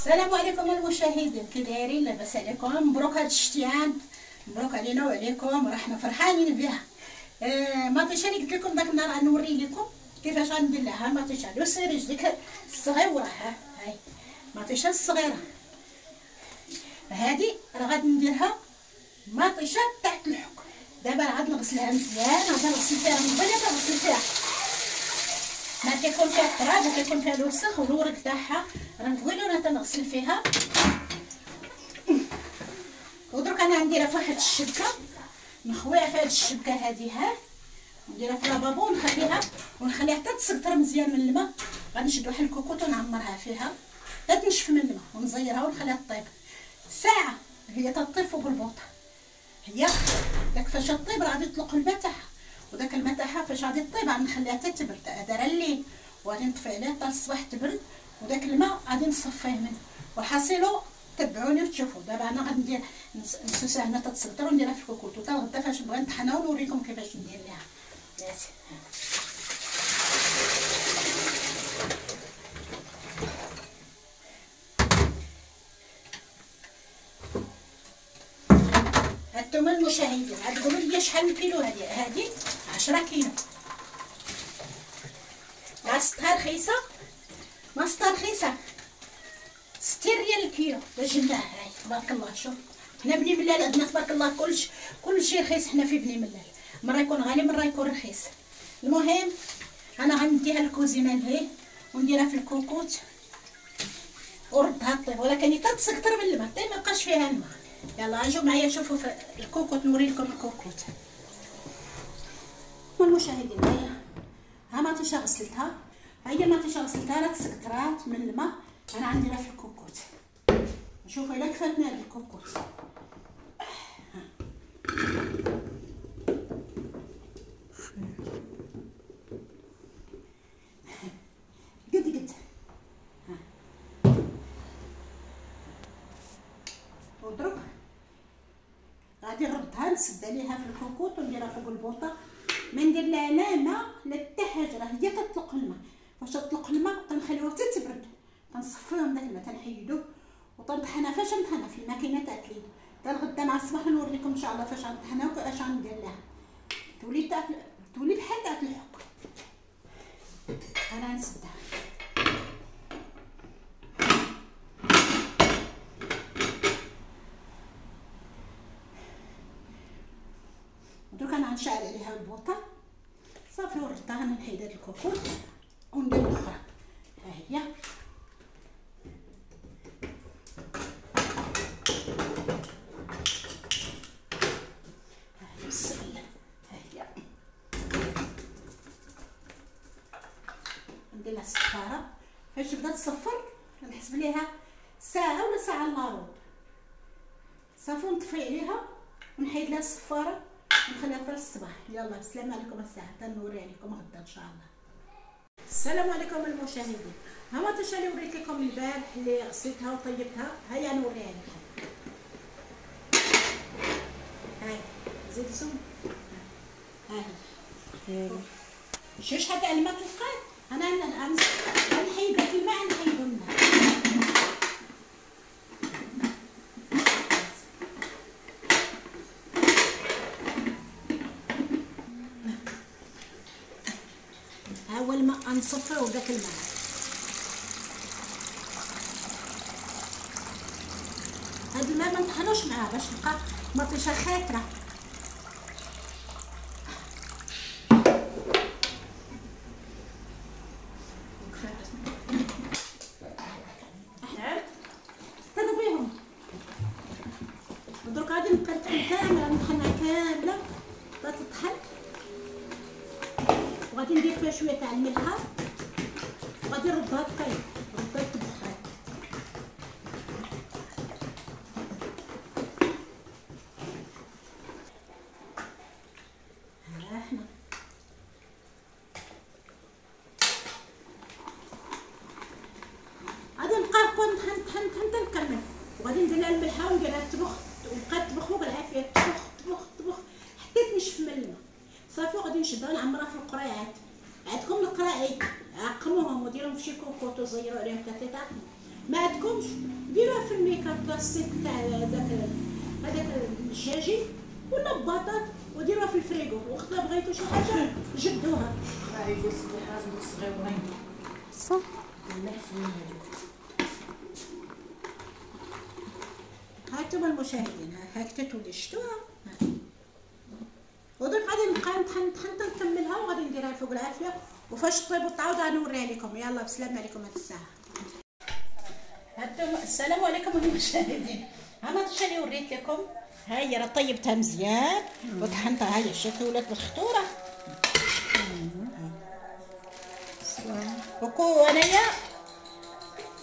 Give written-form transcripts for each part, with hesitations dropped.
السلام عليكم المشاهدين، كي دايرين؟ لاباس عليكم؟ مبروك هاد الشتيان، مبروك علينا وعليكم، راحنا فرحانين بها. مطيشه اللي قلت لكم داك النهار غنوري لكم كيفاش غندير لها مطيشه لو سيريج ديك الصغيره. هاي مطيشه الصغيره هادي راه غادي نديرها مطيشه تحت الحك. دابا راه غادي نغسلها مزيان، غادي نغسل فيها من قبل ما نغسل فيها ما كيكون فيها التراب وكيكون فيها الوسخ والورق تاعها، راه نقولوا انا تنغسل فيها. ودرك انا غنديرها في واحد الشبكه، نخويها في هاد الشبكه هادي، نديرها في لابابو ونخليها حتى تسقطر مزيان من الماء. غادي نشد واحد الكوكوط ونعمرها فيها حتى تنشف من الماء ونزيرها ونخليها طيب ساعه. هي تطيب فوق البوطه، هي داك فاش طيب راه غادي تطلق الماء تاعها، وداك الماء تاعها فاش غادي طيب غادي نخليها حتى تبرد. دايره الليل وغادي نطفي عليها حتى الصباح تبرد، وداك الماء غادي نصفيه منه. وحاصلو تبعوني وتشوفوا. دابا انا غادي ندير نسوسها هنا تتسقطر ونديرها في الكوكوط، وتا غدا فاش نبغي نطحنها ونوريكم كيفاش ندير ليها. بلاتي هانتوما المشاهدين غتقولوا لي شحال من كيلو هادي 10 كيلو. لاصقها رخيصه، ماسطه رخيصه 60 ريال الكيلو باش جبناها. هاي تبارك الله. شوف حنا بني ملال عندنا تبارك الله كلشي رخيص. حنا في بني ملال مره يكون غالي مره يكون رخيص. المهم انا غنديها للكوزينه لهي ونديرها في الكوكوط وردها طيب، ولكن حتى تسكتر من الماء حتى ما يبقاش فيها الماء. يلا اجوا معايا شوفوا في الكوكوط، نوري لكم الكوكوط. المشاهدين ها مطيشه غسلتها، هي مطيشه غسلتها راه تسكترات من الماء. انا غنديرها في الكوكوط، نشوفوا الا كفاتنا هاد الكوكوط. قد ودرك غادي نردها نسد عليها في الكوكوط ونديرها فوق البوطه. ما ندير لا ماء لا حتى حاجه، راه هي تطلق الماء. فاش تطلق الماء تنخليوها حتى تبرد، تنصفيهم داك الماء تنحيدوه وتنطحنها. فاش نطحنها في الماكينه تاع الكليد. حتى الغدا مع الصباح نوريكم ان شاء الله فاش غنطحنها وكيفاش غندير لها. تولي بحال تاع الحك. انا نسدها دوك. انا غنشعل عليها البوطه صافي وردها. انا نحيد هاد الكوكوط وندير الاخرى. ها هي بسم الله. ها هي ندير لها الصفاره. فاش تبدا تصفر نحسب ليها ساعه ولا ساعه الا ربع صافي، نطفي عليها ونحيد لها الصفاره ونخليها في الصباح. يلا السلام عليكم. الساعه حتى نوري عليكم غدا ان شاء الله. السلام عليكم المشاهدين. ها مطيشه اللي وريت لكم البارح اللي غسلتها وطيبتها، هيا نوريها لكم. هاي زيد زوم. هاي شوف شحال تاع الماء تلقات. انا غنحيد داك الماء نحيدو منها. ها هو الماء غنصفيو داك الماء. هاد الماء ما نطحنوش معاه باش تبقى مطيشه خاطره. تنبيهم درك غادي نبقى نطحن كامله، نطحنها كامله تطحن. وغادي ندير فيها شويه تاع الملحه وغادي نردها طيب ردها تبخر. ها حنا غادي نبقى نطحن حتى نكمل. وغادي ندير لها الملحه ونديرها تبخ وبقات تبخ بالعافيه، تبخ حتى تنشف من الماء صافي. وغادي نشدها نعمرها في القريعات. عندكم القراعي عقموهم وديروهم في شي كوكوط وزيروا عليهم حتى تعقموا. ما عندكمش ديروها في الميكا بلاستيك تاع هذاك الدجاجي ولا بطاط، وديروها في الفريغو، وقت ما بغيتو شي حاجه جدوها. صح. هانتوما المشاهدين، هكذا تولي شتوها. ودرك غادي نبقى نكملها وغادي نديرها فوق العافيه، وفاش طيب وتعاود غنوريها لكم. يلا بسلام عليكم هاد الساعه. هانتوما السلام عليكم المشاهدين. ها المطيشه اللي وريت لكم، ها هي راه طيبتها مزيان وطحنتها. هاهي شتو ولات بالخطوره. وانايا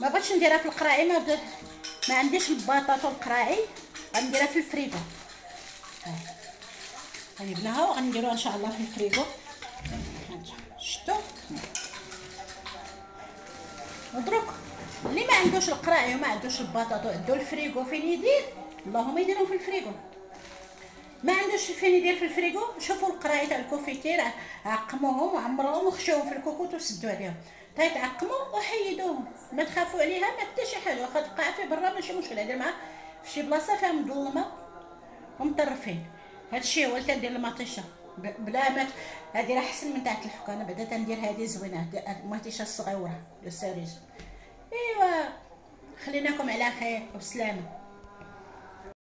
ما بغيتش نديرها في القراعي، ما عنديش البطاطا والقراعي، غنديرها في الفريغو. غنبناها وغنديروها ان شاء الله في الفريغو. شتو ودروك اللي ما عندوش القراعي وما عندوش البطاطا وعندو الفريغو فين يدير، اللهم يديرهم في الفريغو. ما عندوش فين يدير في الفريغو، شوفوا القراعي تاع الكوفيتير، عقموهم وعمروهم وخشوهم في الكوكوط وسدوا عليهم. تيتعقموا وحيدوهم، ما تخافوا عليها ما حتى شي حاجه، واخا تقع في برا ماشي مشكل. دير معاها في شي بلاصه فيها مظلمه ومطرفين. هادشي هو اللي تندير المطيشه بلا ما هادي راه احسن من تاعت الحكا. بعدا تندير هادي زوينه، المطيشه الصغيره لو ساريج. ايوا خليناكم على خير وبسلامه.